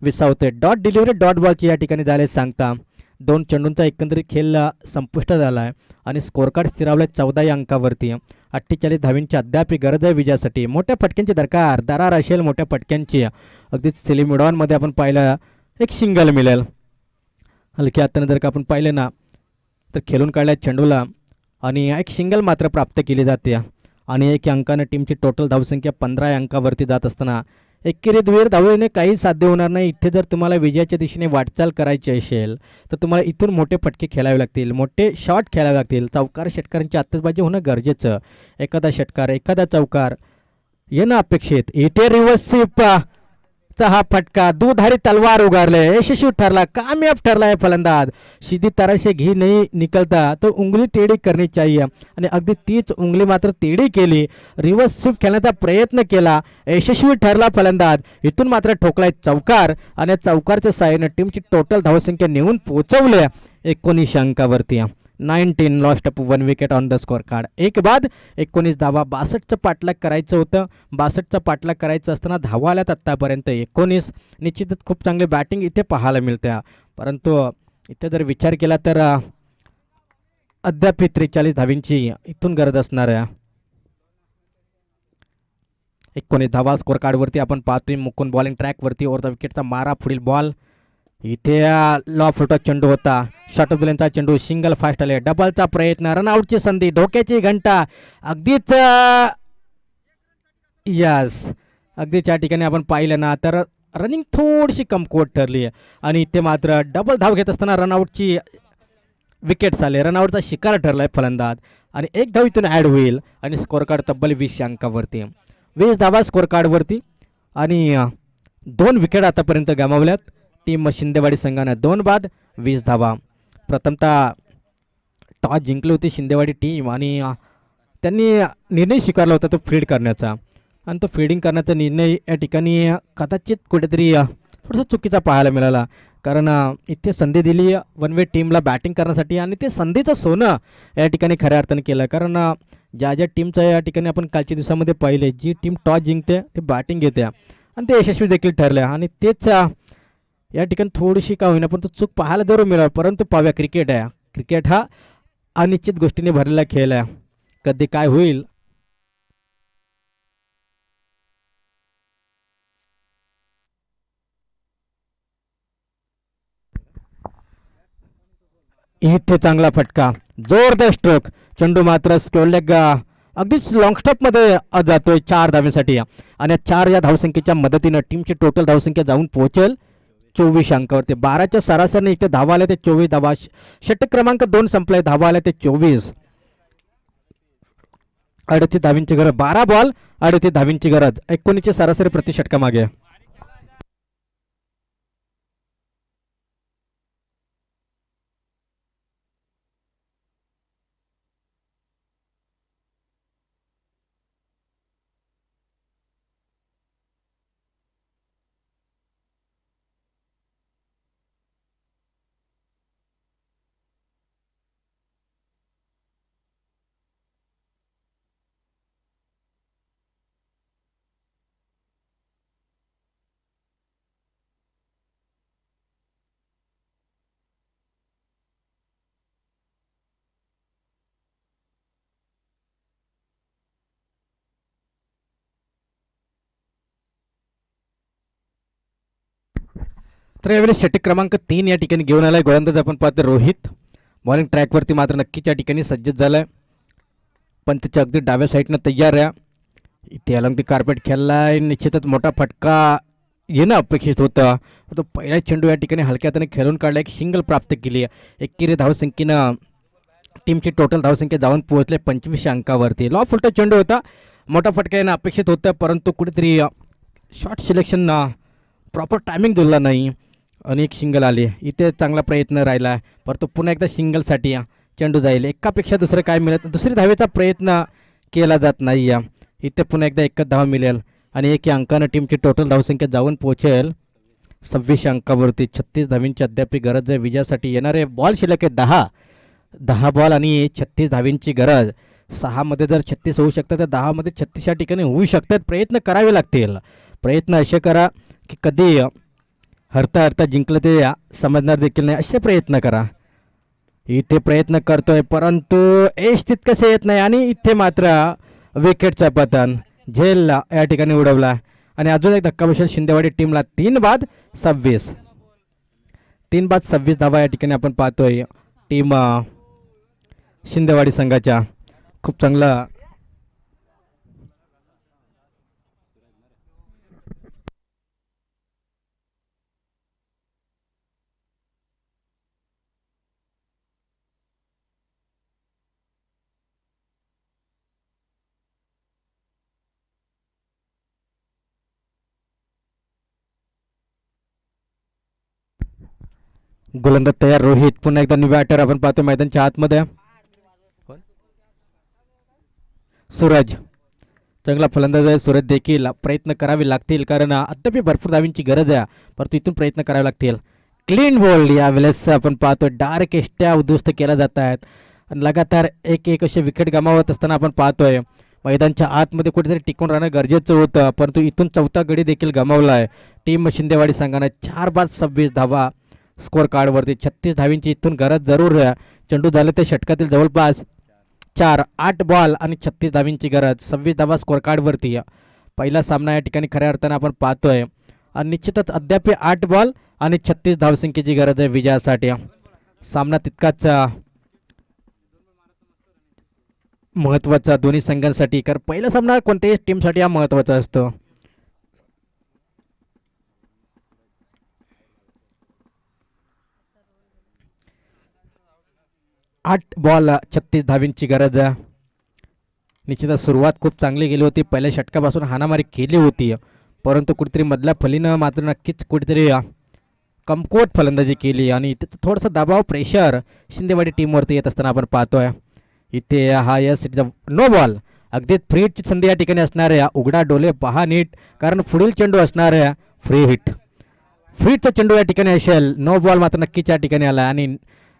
विसावते. डॉट डिलिव्हरी डॉट बॉलची या ठिकाणी झाले सांगता. 2 चेंडूंचा एकंदरीत खेळ संपुष्ट झाला आहे आणि स्कोर कार्ड स्थिरावलं 14 अंकावरती. 48 धावींची अद्याप गरज आहे विजयासाठी. मोठ्या फटक्यांची दरार असेल, मोठ्या फटक्यांची. अगदीच सेलिमिडॉनमध्ये आपण पाहिलं एक सिंगल मिळेल. हलक्या हातानं जर का आपण पाहिलं ना तर खेळून काढल्या चेंडूला आणि एक सिंगल मात्र प्राप्त केली जाते आणि 1 अंकानं टीमची टोटल धावसंख्या 15 अंकावरती जात असताना एकेरीत वीर धावेने काही साध्य होणार नाही. इथे जर तुम्हाला विजयाच्या दिशेने वाटचाल करायची असेल तर तुम्हाला इथून मोठे फटके खेळावे लागतील, मोठे शॉट खेळावे लागतील. चौकार षटकारांची आतषबाजी होणं गरजेचं. एखादा षटकार, एखादा चौकार येणं अपेक्षित. इथे रिव्हर्स चा हा फटका दुधारी तलवार उगारले, यशस्वी ठरला, कामयाब ठरला है फलंदाज. सीधी तरह से घी नहीं निकलता तो उंगली टेढ़ी करनी चाहिए आणि अगदी तीच उंगली मात्र टेढ़ी केली. रिव्हर्स स्वीप खेळण्याचा प्रयत्न केला, यशस्वी ठरला फलंदाज. इथून मात्र ठोकलाय चौकार आणि चौकारच्या साहाय्याने टीमची टोटल धावसंख्या नेऊन पोहोचवली 19 अंकावरती. 19 lost up 1 wicket on the score card. एक बाद 19 धावा. 62चं पाठलाग करायचं होतं. 62चा पाठलाग करायचं असताना धावा आल्यात आत्तापर्यंत 19. निश्चितच खूप चांगली बॅटिंग इथे पाहायला मिळते परंतु इथे जर विचार केला तर अद्याप 43 धावींची इथून गरज असणार आहे. 19 धावा स्कोर कार्डवरती आपण पाहतोय. मुकुंद बॉलिंग ट्रॅकवरती ओव्हर द विकेटचा मारा, पुढील बॉल. इथे लॉ फुटचा चेंडू होता, शॉट ऑफ द चेंडू, सिंगल फास्ट आले, डबलचा प्रयत्न, रनआउटची संधी, धोक्याची घंटा. अगदीच यस, अगदीच या ठिकाणी आपण पाहिलं ना तर रनिंग थोडीशी कमकुवत ठरली आहे आणि इथे मात्र डबल धाव घेत असताना रनआउटची विकेट्स आले. रनआउटचा शिकार ठरला आहे फलंदाज आणि 1 धाव इथून ॲड होईल आणि स्कोर कार्ड तब्बल 20 अंकावरती. 20 धावा स्कोर कार्डवरती आणि 2 विकेट आतापर्यंत गमावल्यात. टीम शिंदेवाडी संघानं 2 बाद 20 धावा. प्रथमतः टॉस जिंकली होती शिंदेवाडी टीम आणि त्यांनी निर्णय स्वीकारला होता तो फील्ड करण्याचा, आणि तो फिल्डिंग करण्याचा निर्णय या ठिकाणी कदाचित कुठेतरी थोडासा चुकीचा पाहायला मिळाला. कारण इथे संधी दिली वन वे टीमला बॅटिंग करण्यासाठी आणि ते संधीचं सोनं या ठिकाणी खऱ्या अर्थाने केलं. कारण ज्या ज्या टीमचं या ठिकाणी आपण कालच्या दिवसामध्ये पाहिले, जी टीम टॉस जिंकते ते बॅटिंग घेते आणि ते यशस्वी देखील ठरले. आणि तेच या ठिकाणी थोडीशी का होईना पण तो चूक पाहायला जरूर मिळाला. परंतु पाहूया, क्रिकेट आहे, क्रिकेट हा अनिश्चित गोष्टीने भरलेला खेळ आहे, कधी काय होईल. इथे चांगला फटका, जोरदार स्ट्रोक, चेंडू मात्र स्क्वेअर अगदीच लॉंग स्टॉपमध्ये जातोय 4 धावेसाठी. आणि 4 या धावसंख्येच्या मदतीनं टीमची टोटल धावसंख्या जाऊन पोहोचेल 24 अंकावरती. 12च्या सरासरीने इथे धावा आल्या ते 24 धावा. षटक क्रमांक 2 संपलाय, धावा आल्या ते 24. 38 धावींची गरज, 12 बॉल 38 धावींची गरज, 19ची सरासरी प्रति षटकामागे. तर यावेळी षटक क्रमांक 3 या ठिकाणी घेऊन आलाय गोलंदाज आपण पाहतो रोहित. बॉलिंग ट्रॅकवरती मात्र नक्कीच या ठिकाणी सज्ज झालाय. पंचच्या अगदी डाव्या साईडनं तयार आहे. इथे अलंग कार्पेट खेळलाय, निश्चितच मोठा फटका येणं अपेक्षित होतं. तो पहिला चेंडू या ठिकाणी हलक्या हाताने खेळून काढला, एक सिंगल प्राप्त केली. एकेरी धावसंख्येनं टीमची टोटल धावसंख्या जाऊन पोहोचले 25 अंकावरती. लॉ फुलटा चेंडू होता, मोठा फटका येणं अपेक्षित होतं, परंतु कुठेतरी शॉर्ट सिलेक्शन प्रॉपर टायमिंग दिला नाही आणि एक सिंगल आली. इथे चांगला प्रयत्न राहिला, परंतु पुन्हा एकदा सिंगलसाठी चेंडू जाईल. एकापेक्षा दुसरं काय मिळत, दुसरी धावेचा प्रयत्न केला जात नाही. इथे पुन्हा एकदा एकच धाव मिळेल आणि 1 अंकानं टीमची टोटल धावसंख्या जाऊन पोहोचेल 26 अंकावरती. 36 धावींची अद्याप गरज आहे विजयासाठी. येणारे बॉल शिल्लक आहे 10 बॉल आणि 36 धावींची गरज. 6 मध्ये जर 36 होऊ शकतात तर 10 मध्ये 36 या ठिकाणी होऊ शकतात. प्रयत्न करावे लागतील. प्रयत्न असे करा की कधी हरता हरता जिंकलं ते समजणार देखील नाही, असे प्रयत्न करा. इथे प्रयत्न करतोय परंतु यश तितकंसे येत नाही आणि इथे मात्र विकेटचा पतन झेल या ठिकाणी उडवला आणि अजून एक धक्का बसेल शिंदेवाडी टीमला. 3 बाद 26 धावा या ठिकाणी आपण पाहतोय टीम शिंदेवाडी संघाच्या. खूप चांगला गोलंदाज तयार रोहित. पुन्हा एकदा न्यू बॅटर आपण पाहतो मैदानच्या आतमध्ये. सूरज चांगला फलंदाज आहे. सूरज देखील प्रयत्न करावे लागतील कारण अद्याप भरपूर धावींची गरज आहे, परंतु इथून प्रयत्न करावे लागतील. क्लीन बॉल यावेळेस आपण पाहतो. डार्क एष्ट्या उद्ध्वस्त केल्या जात आहेत. लगातार एक असे विकेट गमावत असताना आपण पाहतोय. मैदानच्या आतमध्ये कुठेतरी टिकून राहणं गरजेचं होतं, परंतु इथून 4था गडी देखील गमावला आहे टीम शिंदेवाडी संघाने. 4 बाद 26 धावा स्कोअर कार्डवरती. 36 धावींची इथून गरज जरूर आहे. चेंडू झाले ते षटकातील जवळपास 8 बॉल आणि 36 धावींची गरज. 26 धावा स्कोअर कार्डवरती. पहिला सामना या ठिकाणी खऱ्या अर्थानं आपण पाहतोय आणि निश्चितच अद्याप 8 बॉल आणि 36 धावसंख्येची गरज आहे विजयासाठी. सामना तितकाच महत्त्वाचा दोन्ही संघांसाठी, कारण पहिला सामना कोणत्याही टीमसाठी हा महत्त्वाचा असतो. आठ बॉल 36 धावींची गरज. निश्चितच सुरुवात खूप चांगली गेली होती. पहिल्या षटकापासून हाणामारी केली होती, परंतु कुठेतरी मधल्या फलीनं मात्र नक्कीच कुठेतरी कमकुवत फलंदाजी केली आणि इथे थोडंसं दबाव प्रेशर शिंदेवाडी टीमवरती येत असताना आपण पाहतोय. इथे हा यस नो बॉल. अगदी फ्री हिटची संधी या ठिकाणी असणार आहे. उघडा डोले पहा नीट, कारण पुढील चेंडू असणार आहे फ्री हिट. फ्री हिटचा चेंडू या ठिकाणी असेल. नो बॉल मात्र नक्कीच या ठिकाणी आला आणि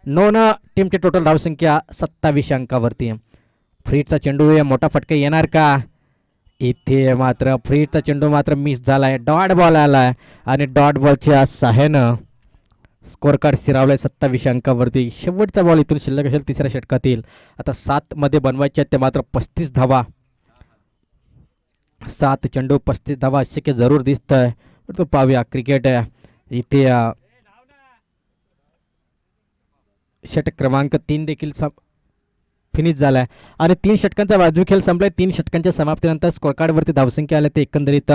नोनं टीमची टोटल धावसंख्या 27 अंकावरती. फ्री हिटचा चेंडू मोठा फटका येणार का? इथे मात्र फ्री हिटचा चेंडू मात्र मिस झालाय. डॉट बॉल आलाय आणि डॉट बॉलच्या सहाय्यानं स्कोअर कार्ड स्थिरावलाय 27 अंकावरती. शेवटचा बॉल इथून शिल्लक असेल तिसऱ्या षटकातील. आता 7 मध्ये बनवायचे आहेत ते मात्र 35 धावा. 7 चेंडू 35 धावा शक्य जरूर दिसतंय. तो पाहूया क्रिकेट इथे षटक क्रमांक 3 देखील फिनिश झालाय आणि 3 षटकांचा बाजू खेळ संपलाय. 3 षटकांच्या समाप्तीनंतर स्कोअर कार्डवरती धावसंख्या आल्या ते एकंदरीत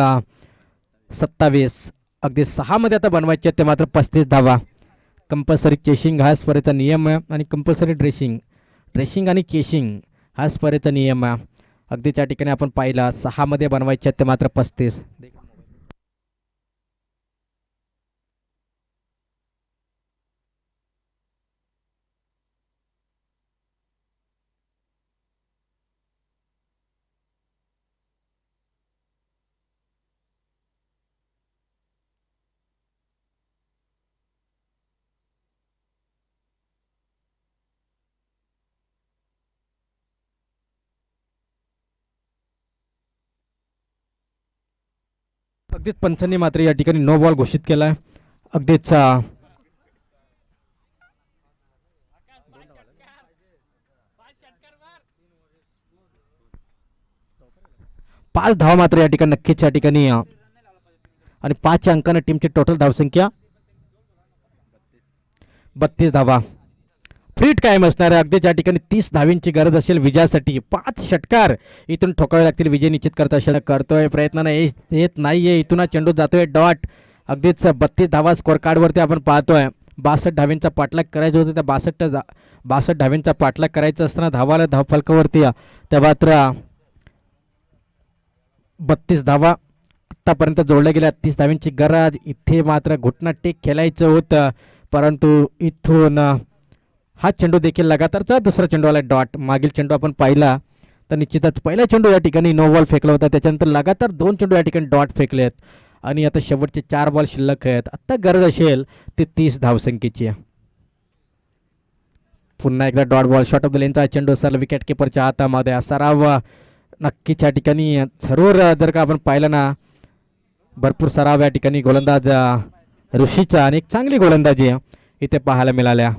27. अगदी 6 मध्ये आता बनवायचे आहेत ते मात्र 35 धावा. कंपल्सरी चेशिंग हा स्पर्धेचा नियम आहे आणि कंपल्सरी ड्रेसिंग आणि चेशिंग हा स्पर्धेचा नियम आहे. अगदी त्या ठिकाणी आपण पाहिला 6 मध्ये बनवायचे आहेत ते मात्र 35. अगदीच पंचांनी मात्र या ठिकाणी नो बॉल घोषित केला आहे. अगदीच 5 धावा मात्र या ठिकाणी नक्कीच या ठिकाणी आणि 5च्या अंकाने टीमची टोटल धावसंख्या 32 धावा. फ्रीट कायम असणार आहे. अगदीच या ठिकाणी 30 धावींची गरज असेल विजयासाठी. 5 षटकार इथून ठोकावे लागतील विजय निश्चित करता असेल. करतोय प्रयत्नानं येत नाहीये. इथून हा चेंडू जातोय डॉट. अगदीच 32 धावा स्कोअर कार्डवरती आपण पाहतोय. 62 धावींचा पाठलाग करायचा होता. त्या 62 धावींचा पाठलाग करायचा असताना धावाला धावफलकावरती त्या मात्र 32 धावा आत्तापर्यंत जोडल्या गेल्या. 30 धावींची गरज. इथे मात्र घुटना टेक खेळायचं होतं, परंतु इथून हा चेंडू देखील लगातारचा दुसरा चेंडू आला डॉट. मागील चेंडू आपण पाहिला तर निश्चितच पहिला चेंडू या ठिकाणी नो बॉल फेकला होता. त्याच्यानंतर लगातार 2 चेंडू या ठिकाणी डॉट फेकले आहेत आणि आता शेवटचे 4 बॉल शिल्लक आहेत. आता गरज असेल ते 30 धावसंख्येची. पुन्हा एकदा dot ball. Short of the लेनचा चेंडू सर विकेट किपरच्या हातामध्ये. सराव नक्कीच या ठिकाणी जरूर जर का आपण पाहिलं ना, भरपूर सराव या ठिकाणी गोलंदाज ऋषीचा आणि एक चांगली गोलंदाजी इथे पाहायला मिळाल्या.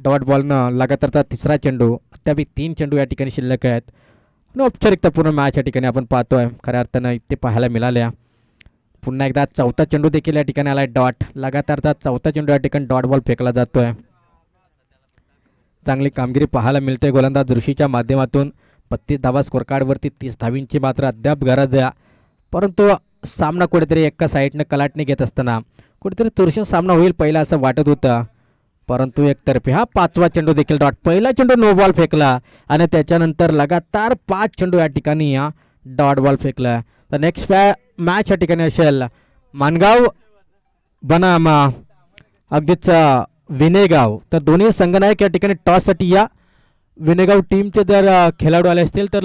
डॉट बॉलनं लगातारचा तिसरा चेंडू. अद्याप 3 चेंडू या ठिकाणी शिल्लक आहेत आणि औपचारिकतापूर्ण मॅच या ठिकाणी आपण पाहतोय खऱ्या अर्थानं इथे पाहायला मिळाल्या. पुन्हा एकदा 4था चेंडू देखील या ठिकाणी आला डॉट. लगातारचा 4था चेंडू या ठिकाणी डॉट बॉल फेकला जातोय. चांगली कामगिरी पाहायला मिळते गोलंदाज ऋषीच्या माध्यमातून. 32 धावा स्कोअर कार्डवरती. 30 धावींची मात्र अद्याप गरज आहे, परंतु सामना कुठेतरी एका साईडनं कलाटणी घेत असताना कुठेतरी चुरशीचा सामना होईल पहिला असं वाटत होतं, परंतु एकतर्फी हा 5वा चेंडू देखील डॉट. पहिला चेंडू नो बॉल फेकला आणि त्याच्यानंतर लगातार 5 चेंडू या ठिकाणी डॉट बॉल फेकला. तर नेक्स्ट मॅच या ठिकाणी असेल मानगाव बनाम अगदीच विनेगाव. तर दोन्ही संघनायक या ठिकाणी टॉससाठी या. विनेगाव टीमचे जर खेळाडू आले असतील तर